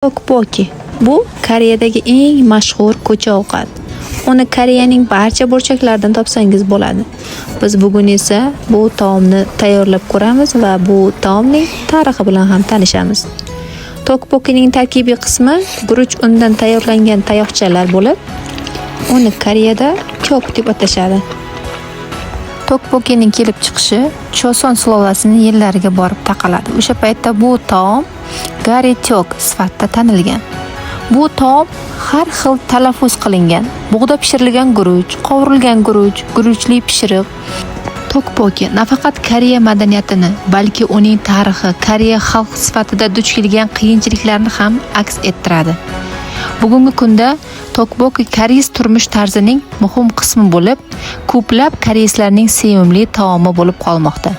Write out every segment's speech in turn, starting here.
Tteokbokki bu Koreyadagi eng mashhur ko'cha ovqat. Uni Koreyaning barcha burchaklaridan topsangiz bo'ladi. Biz bugun esa bu taomni tayyorlab ko'ramiz va bu taomning tarixi bilan ham tanishamiz. Tteokbokkining tarkibiy qismi guruch undan tayyorlangan tayoqchalar bo'lib, uni Koreyada kyok deb atashadi. Tteokbokkining kelib chiqishi Choson sulolasining yillariga borib taqaladi. O'sha paytda bu taom garetyok sifatida tanilgan. Bu taom har xil talaffuz qilingan. Bug'da pishirilgan guruch, qovurilgan guruch, guruchli pishiriq. Tteokbokki nafaqat Koreya madaniyatini, balki uning tarixi, Koreya xalq sifatida duch kelgan qiyinchiliklarni ham aks ettiradi. Bugungi kunda tteokbokki koreys turmush tarzining muhim qismi bo'lib, ko'plab koreyslarning sevimli taomi bo'lib qolmoqda.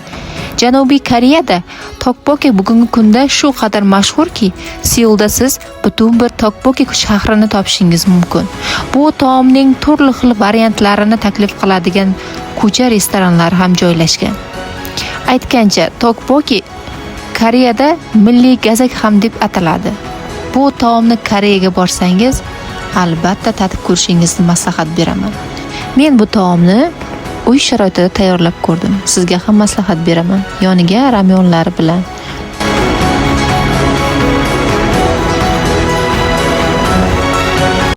Janubiy Koreyada tteokbokki bugungi kunda shu qadar mashhurki, Seulda siz butun bir tteokbokki shahrini topishingiz mumkin. Bu taomning turli xil variantlarini taklif qiladigan ko'cha restoranlar ham joylashgan. Aytgancha, tteokbokki Koreyada milliy gazak ham deb ataladi. Bu taomni Koreyaga borsangiz, albatta tatib ko'rishingizni maslahat beraman. Men bu taomni uy sharoitida tayyorlab ko'rdim. Sizga ham maslahat beraman. Yoniga ramyonlari bilan